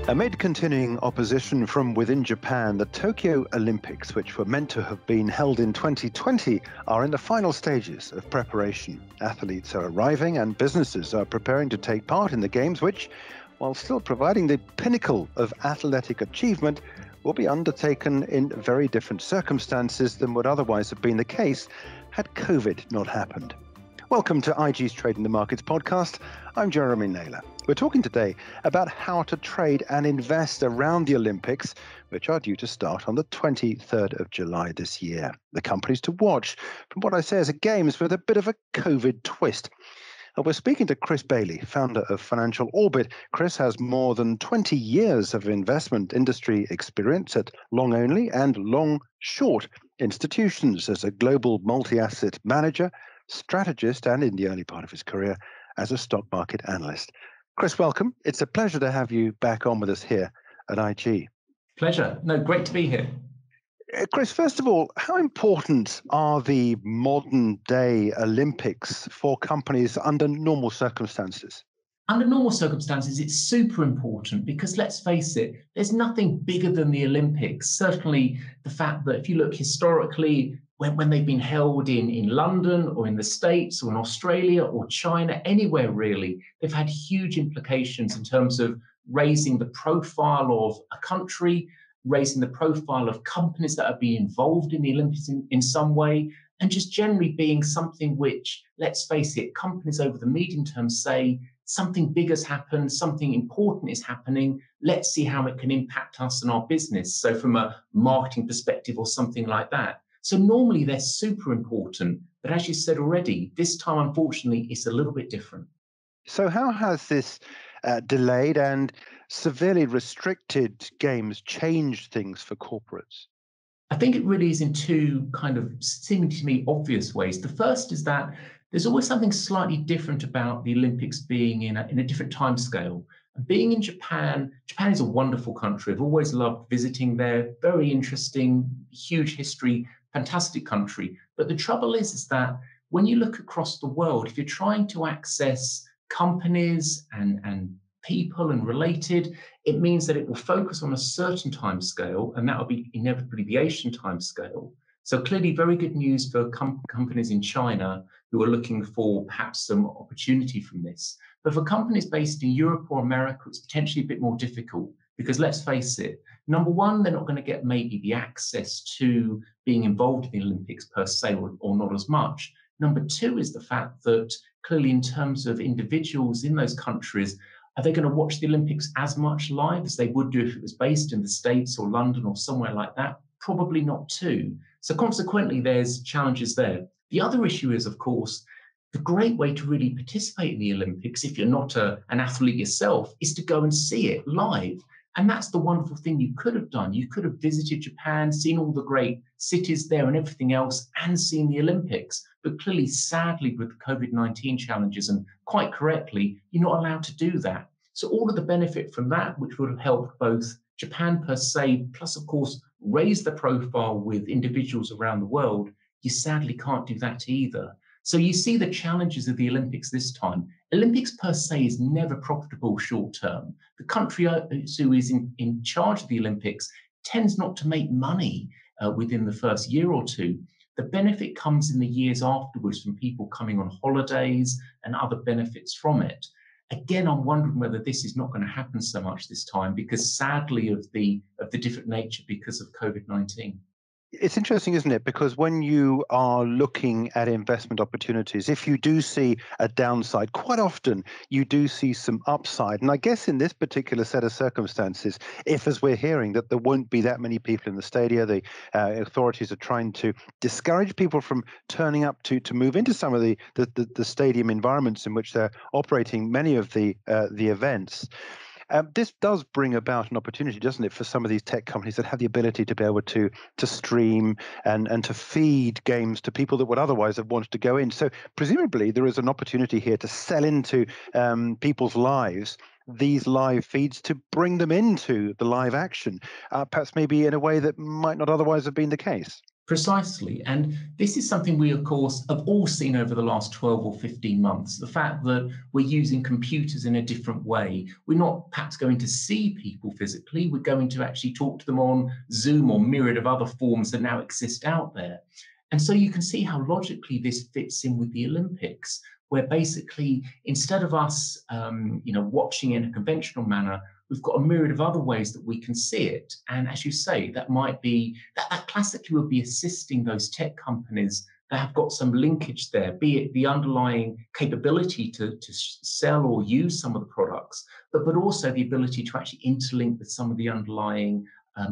Amid continuing opposition from within Japan, the Tokyo Olympics, which were meant to have been held in 2020, are in the final stages of preparation. Athletes are arriving and businesses are preparing to take part in the Games, which, while still providing the pinnacle of athletic achievement, will be undertaken in very different circumstances than would otherwise have been the case had COVID not happened. Welcome to IG's Trading the Markets podcast. I'm Jeremy Naylor. We're talking today about how to trade and invest around the Olympics, which are due to start on the 23rd of July this year. The companies to watch from what I say is a Games with a bit of a COVID twist. We're speaking to Chris Bailey, founder of Financial Orbit. Chris has more than 20 years of investment industry experience at long-only and long-short institutions as a global multi-asset manager, strategist, and in the early part of his career as a stock market analyst. Chris, welcome. It's a pleasure to have you back on with us here at IG. Pleasure. No, great to be here. Chris, first of all, how important are the modern day Olympics for companies under normal circumstances? Under normal circumstances, it's super important because let's face it, there's nothing bigger than the Olympics. Certainly the fact that if you look historically, when they've been held in London or in the States or in Australia or China, anywhere really, they've had huge implications in terms of raising the profile of a country, raising the profile of companies that have been involved in the Olympics in some way, and just generally being something which, let's face it, companies over the medium term say, something big has happened, something important is happening, let's see how it can impact us and our business. So from a marketing perspective or something like that. So normally they're super important, but as you said already, this time, unfortunately, it's a little bit different. So how has this delayed and severely restricted Games changed things for corporates? I think it really is in two kind of seeming to me obvious ways. The first is that there's always something slightly different about the Olympics being in a different time scale. Being in Japan is a wonderful country. I've always loved visiting there. Very interesting, huge history, fantastic country. But the trouble is that when you look across the world, if you're trying to access companies and people and related, it means that it will focus on a certain time scale, and that will be inevitably the Asian time scale. So clearly very good news for companies in China who are looking for perhaps some opportunity from this. But for companies based in Europe or America, it's potentially a bit more difficult because let's face it, number one, they're not going to get maybe the access to being involved in the Olympics per se or not as much. Number two is the fact that clearly in terms of individuals in those countries, are they going to watch the Olympics as much live as they would do if it was based in the States or London or somewhere like that? Probably not too. So consequently, there's challenges there. The other issue is, of course, the great way to really participate in the Olympics, if you're not an athlete yourself, is to go and see it live. And that's the wonderful thing you could have done. You could have visited Japan, seen all the great cities there and everything else, and seen the Olympics. But clearly, sadly, with the COVID-19 challenges, and quite correctly, you're not allowed to do that. So all of the benefit from that, which would have helped both Japan per se, plus, of course, raise the profile with individuals around the world, you sadly can't do that either. So you see the challenges of the Olympics this time. Olympics per se is never profitable short term. The country who is in charge of the Olympics tends not to make money within the first year or two. The benefit comes in the years afterwards from people coming on holidays and other benefits from it. Again, I'm wondering whether this is not going to happen so much this time because sadly of the different nature because of COVID-19. It's interesting, isn't it? Because when you are looking at investment opportunities, if you do see a downside, quite often you do see some upside. And I guess in this particular set of circumstances, if as we're hearing that there won't be that many people in the stadia, the authorities are trying to discourage people from turning up to move into some of the stadium environments in which they're operating many of the events. This does bring about an opportunity, doesn't it, for some of these tech companies that have the ability to be able to stream and to feed games to people that would otherwise have wanted to go in. So presumably there is an opportunity here to sell into people's lives these live feeds to bring them into the live action, perhaps maybe in a way that might not otherwise have been the case. Precisely. And this is something we, of course, have all seen over the last 12 or 15 months. The fact that we're using computers in a different way. We're not perhaps going to see people physically. We're going to actually talk to them on Zoom or myriad of other forms that now exist out there. And so you can see how logically this fits in with the Olympics, where basically instead of us, watching in a conventional manner, we've got a myriad of other ways that we can see it. And as you say, that might be, that classically would be assisting those tech companies that have got some linkage there, be it the underlying capability to sell or use some of the products, but also the ability to actually interlink with some of the underlying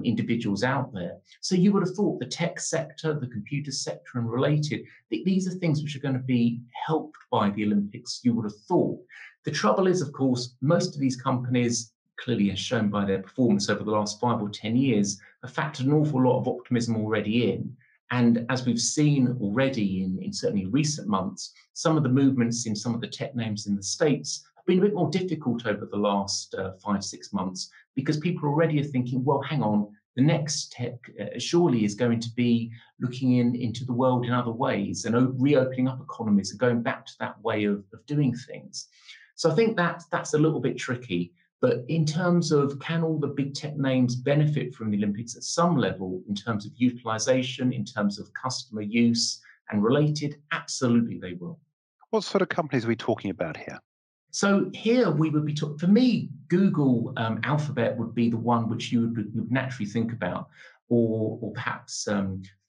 individuals out there. So you would have thought the tech sector, the computer sector and related, these are things which are going to be helped by the Olympics, you would have thought. The trouble is, of course, most of these companies, clearly as shown by their performance over the last 5 or 10 years, have factored an awful lot of optimism already in. And as we've seen already in certainly recent months, some of the movements in some of the tech names in the States have been a bit more difficult over the last 5-6 months, because people already are thinking, well, hang on, the next tech surely is going to be looking into the world in other ways and reopening up economies and going back to that way of doing things. So I think that's a little bit tricky. But in terms of can all the big tech names benefit from the Olympics at some level in terms of utilization, in terms of customer use and related, absolutely they will. What sort of companies are we talking about here? So here we would be talking, for me, Google, Alphabet would be the one which you would naturally think about, or perhaps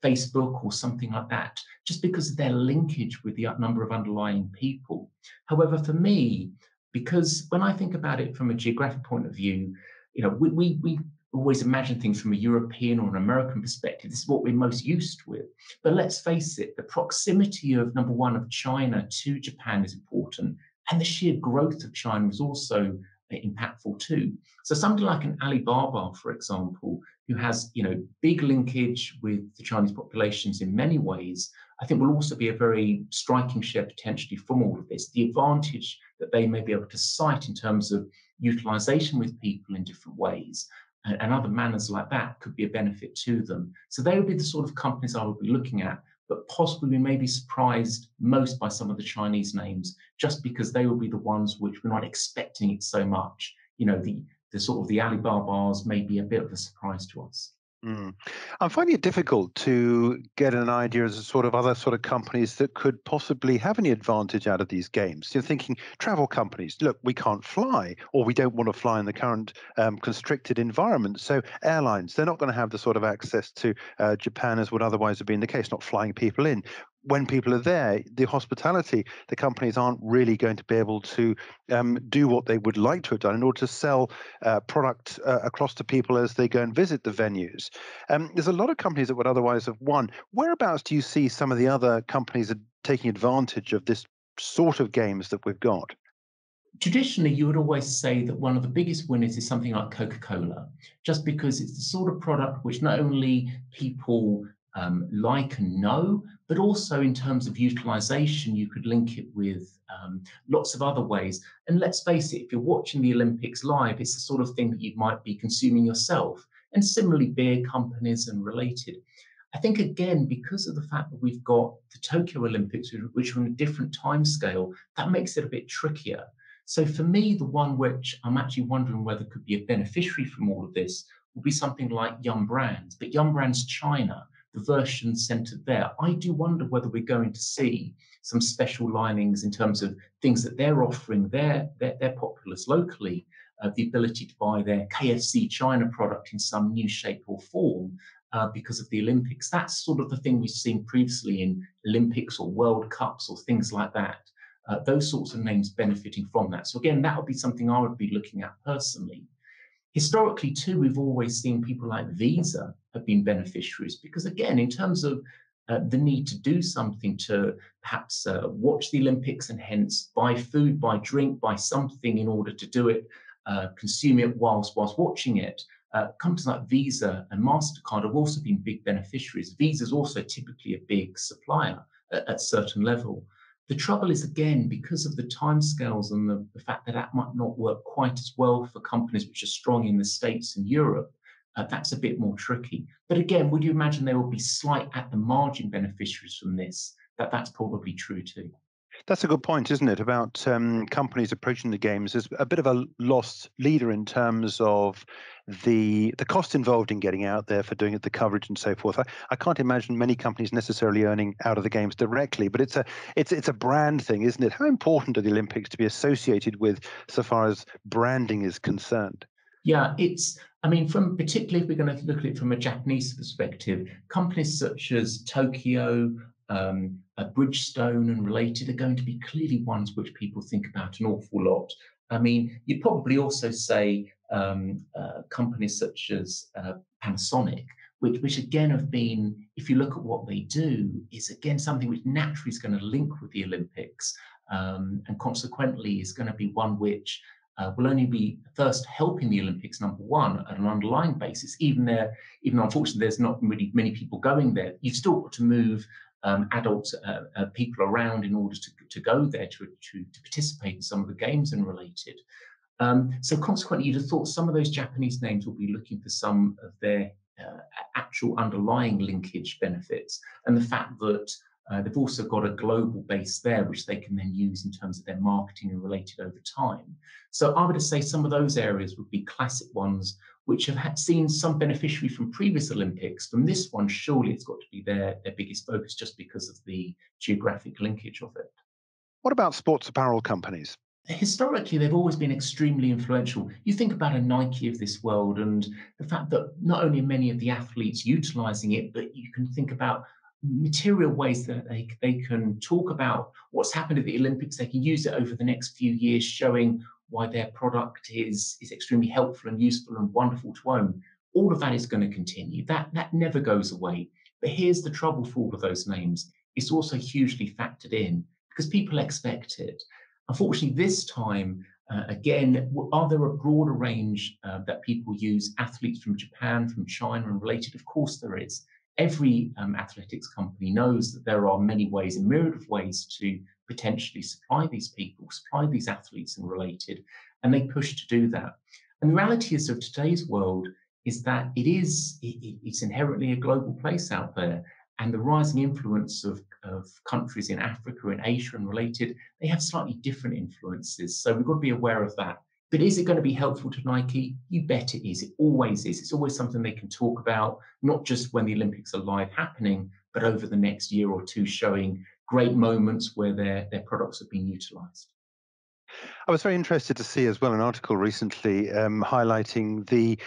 Facebook or something like that, just because of their linkage with the number of underlying people. However, for me, because when I think about it from a geographic point of view, we always imagine things from a European or an American perspective. This is what we're most used with. But let's face it, the proximity of, number one, of China to Japan is important. And the sheer growth of China is also impactful too. So something like an Alibaba, for example, who has big linkage with the Chinese populations in many ways, I think will also be a very striking share potentially from all of this. The advantage that they may be able to cite in terms of utilization with people in different ways and other manners like that could be a benefit to them. So they would be the sort of companies I would be looking at, but possibly we may be surprised most by some of the Chinese names, just because they will be the ones which we're not expecting it so much. The sort of the Alibabas may be a bit of a surprise to us. I'm finding it difficult to get an idea as a sort of other sort of companies that could possibly have any advantage out of these games. You're thinking travel companies, look, we can't fly, or we don't want to fly in the current constricted environment. So airlines, they're not going to have the sort of access to Japan as would otherwise have been the case, not flying people in. When people are there, the hospitality, the companies aren't really going to be able to do what they would like to have done in order to sell product across to people as they go and visit the venues. There's a lot of companies that would otherwise have won. Whereabouts do you see some of the other companies taking advantage of this sort of games that we've got? Traditionally, you would always say that one of the biggest winners is something like Coca-Cola, just because it's the sort of product which not only people like and know, but also in terms of utilization, you could link it with lots of other ways. And let's face it, if you're watching the Olympics live, it's the sort of thing that you might be consuming yourself. And similarly, beer companies and related. I think, again, because of the fact that we've got the Tokyo Olympics, which are on a different time scale, that makes it a bit trickier. So for me, the one which I'm actually wondering whether could be a beneficiary from all of this will be something like Yum Brands. But Yum Brands China, the version centered there, I do wonder whether we're going to see some special linings in terms of things that they're offering their populace locally, the ability to buy their KFC China product in some new shape or form because of the Olympics. That's sort of the thing we've seen previously in Olympics or World Cups or things like that. Those sorts of names benefiting from that. So again, that would be something I would be looking at personally. Historically, too, we've always seen people like Visa have been beneficiaries because, again, in terms of the need to do something to perhaps watch the Olympics and hence buy food, buy drink, buy something in order to do it, consume it whilst watching it. Companies like Visa and MasterCard have also been big beneficiaries. Visa is also typically a big supplier at certain level. The trouble is, again, because of the timescales and the fact that that might not work quite as well for companies which are strong in the States and Europe, That's a bit more tricky. But again, would you imagine there will be slight at the margin beneficiaries from this? That's probably true too. That's a good point, isn't it, about companies approaching the games as a bit of a lost leader in terms of the cost involved in getting out there for doing it, the coverage and so forth. I can't imagine many companies necessarily earning out of the games directly, but it's a brand thing, isn't it? How important are the Olympics to be associated with so far as branding is concerned? Yeah, I mean, from particularly if we're going to look at it from a Japanese perspective, companies such as Tokyo, Bridgestone and related are going to be clearly ones which people think about an awful lot. I mean, you'd probably also say companies such as Panasonic, which again have been, if you look at what they do, is again something which naturally is going to link with the Olympics, and consequently is going to be one which will only be first helping the Olympics, number one, at an underlying basis. Even though unfortunately there's not really many people going there, you've still got to move adults, people around in order to go there to participate in some of the games and related. So consequently, you'd have thought some of those Japanese names will be looking for some of their actual underlying linkage benefits, and the fact that they've also got a global base there, which they can then use in terms of their marketing and related over time. So I would say some of those areas would be classic ones, which have seen some beneficiary from previous Olympics. From this one, surely it's got to be their biggest focus just because of the geographic linkage of it. What about sports apparel companies? Historically, they've always been extremely influential. You think about a Nike of this world and the fact that not only many of the athletes utilizing it, but you can think about material ways that they can talk about what's happened at the Olympics. They can use it over the next few years, showing why their product is extremely helpful and useful and wonderful to own. All of that is going to continue. That never goes away. But here's the trouble for all of those names. It's also hugely factored in because people expect it. Unfortunately, this time, again, are there a broader range that people use? Athletes from Japan, from China and related? Of course there is. Every athletics company knows that there are many ways, a myriad of ways to potentially supply these people, supply these athletes and related, and they push to do that. And the reality is of today's world is that it's inherently a global place out there. And the rising influence of countries in Africa and Asia and related, they have slightly different influences. So we've got to be aware of that. But is it going to be helpful to Nike? You bet it is. It always is. It's always something they can talk about, not just when the Olympics are live happening, but over the next year or two, showing great moments where their products have been utilized. I was very interested to see as well an article recently highlighting the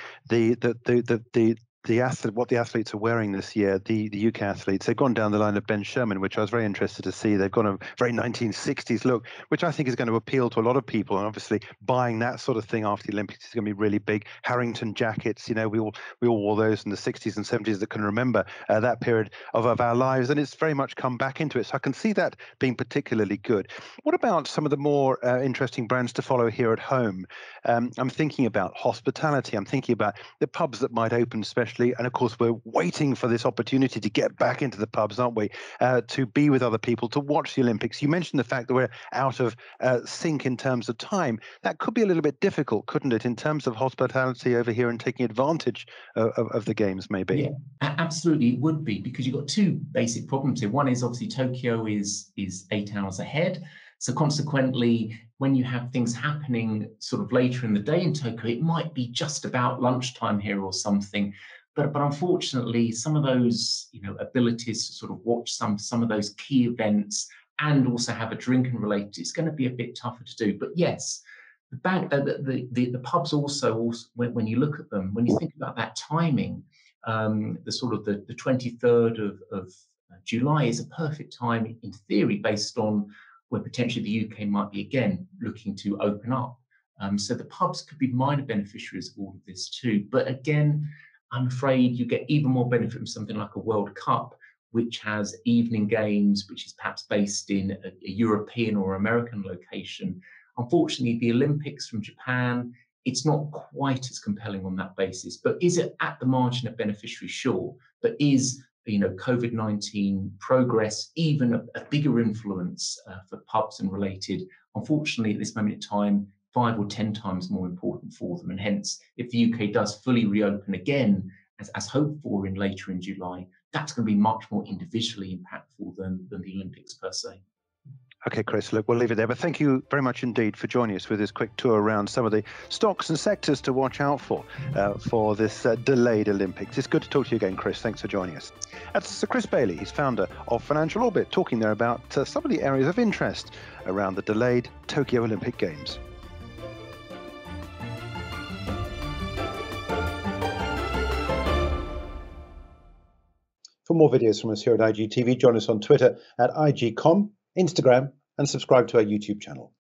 athlete, what the athletes are wearing this year, the UK athletes. They've gone down the line of Ben Sherman, which I was very interested to see. They've got a very 1960s look, which I think is going to appeal to a lot of people. And obviously buying that sort of thing after the Olympics is going to be really big. Harrington jackets, we all wore those in the 60s and 70s that can remember that period of our lives. And it's very much come back into it. So I can see that being particularly good. What about some of the more interesting brands to follow here at home? I'm thinking about hospitality. I'm thinking about the pubs that might open, especially. And of course, we're waiting for this opportunity to get back into the pubs, aren't we? To be with other people, to watch the Olympics. You mentioned the fact that we're out of sync in terms of time. That could be a little bit difficult, couldn't it, in terms of hospitality over here and taking advantage of the games, maybe? Yeah, absolutely, it would be, because you've got two basic problems here. One is obviously Tokyo is 8 hours ahead. So consequently, when you have things happening sort of later in the day in Tokyo, it might be just about lunchtime here or something. But unfortunately, some of those abilities to sort of watch some of those key events and also have a drink and relate, it's going to be a bit tougher to do. But yes, the pubs also when you look at them, when you think about that timing, the sort of the 23rd of July is a perfect time in theory, based on where potentially the UK might be again looking to open up. So the pubs could be minor beneficiaries of all of this too. But again, I'm afraid you get even more benefit from something like a World Cup, which has evening games, which is perhaps based in a European or American location. Unfortunately, the Olympics from Japan, it's not quite as compelling on that basis. But is it at the margin of beneficiary? Sure. But is COVID-19 progress even a bigger influence for pubs and related? Unfortunately, at this moment in time, 5 or 10 times more important for them. And hence, if the UK does fully reopen again, as hoped for later in July, that's going to be much more individually impactful than the Olympics per se. Okay, Chris, look, we'll leave it there. But thank you very much indeed for joining us with this quick tour around some of the stocks and sectors to watch out for this delayed Olympics. It's good to talk to you again, Chris. Thanks for joining us. That's Sir Chris Bailey. He's founder of Financial Orbit, talking there about some of the areas of interest around the delayed Tokyo Olympic Games. For more videos from us here at IGTV, join us on Twitter at IGCom, Instagram, and subscribe to our YouTube channel.